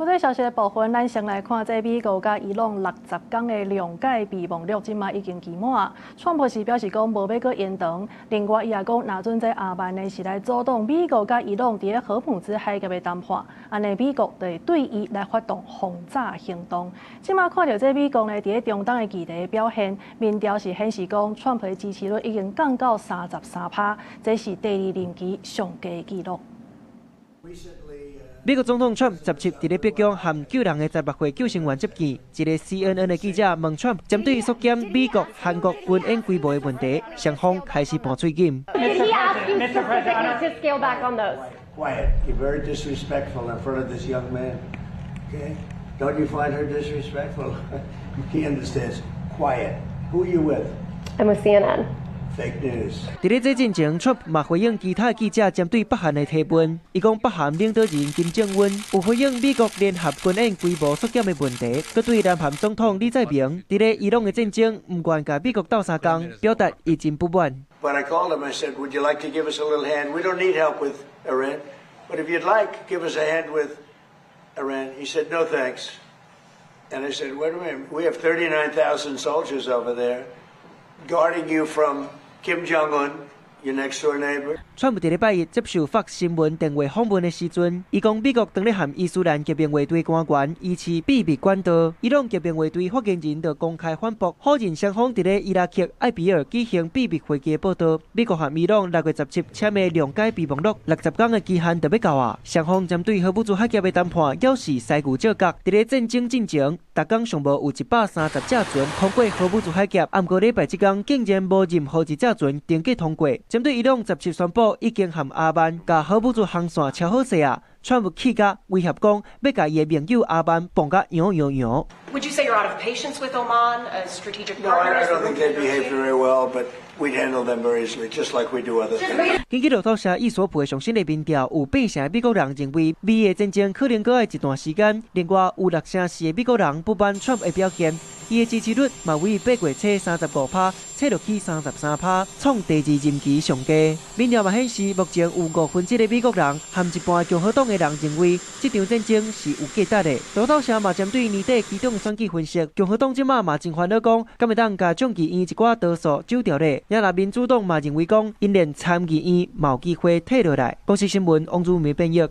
国际消息的部分，咱先来看这美国甲伊朗60天的谅解备忘录，即马已经期满。川普是表示讲无要搁延长，另外伊也讲，若准这下班呢是来阻挡美国甲伊朗伫个荷姆兹海峡的谈判，安尼美国就会对伊来发动轰炸行动。即马看到这美国呢伫个中东的议题表现，民调是显示讲，川普的支持率已经降到33%，这是第2任期上低纪录。 美国总统 Trump 17日在北京和9人的18岁救生员接见。一个 CNN 的记者问 Trump 针对缩减美国、韩国军演规模的问题，双方开始拌嘴game。Did he ask you specifically to scale back on those? Quiet. You're very disrespectful in front of this young man. Okay? Don't you find her disrespectful? He understands. Quiet. Who are you with? I'm with CNN. Fake news. 在这之前 ，Trump 嘛回应其他记者针对北韩的提问，伊讲北韩领导人金正恩有回应美国联合军演规模缩减的问题，佮对南韩总统李在明在伊朗的战争唔愿甲美国斗相共，表达伊真不满。 When I called him, I said, "Would you like to give us a little hand? We don't need help with Iran, but if you'd like, give us a hand with Iran." He said, "No, thanks." And I said, "Wait a minute. We have 39,000 soldiers over there guarding you from Kim Jong-un, your next door neighbor." 川普在礼拜一接受 Fox 新闻电话访问的时阵，伊讲美国当咧和伊斯兰革命卫队官员依次秘密管道，伊朗革命卫队发言人就公开反驳，否认双方在咧伊拉克艾比尔举行秘密会议的报道。美国和伊朗6月17签的谅解备忘录，60天的期限就要到啊！双方针对荷姆兹海峡的谈判，表示西牛照角。在咧战争进程，逐天尚无有130架船通过荷姆兹海峡，不过礼拜这天竟然无任何一架船登记通过。针对伊朗17宣布已经和阿曼甲荷姆兹航线敲好势啊，川普气甲威胁讲要甲伊的盟友阿曼绑甲摇。Would you say you're out of patience with Oman, a strategic No, I partner? don't think they behave very well, but we'd handle them very easily, just like we do other things. 根据路透社伊所报的上新的民调，有8成的美国人认为美的战争可能搁要一段时间，另外有6成4的美国人不满川普的表现。 伊的支持率嘛为8月初35%，切落去33%，创第2任期上低。民调嘛显示，目前有7%的美国人和一半共和党的人认为，这场战争是有价值的。路透社嘛针对年底其中的选举分析，共和党即马嘛真烦恼讲，敢会当甲众议院一寡多数走掉咧？也若民主党嘛认为讲，因连参议院嘛有机会退落来。公司新闻王祖梅编译。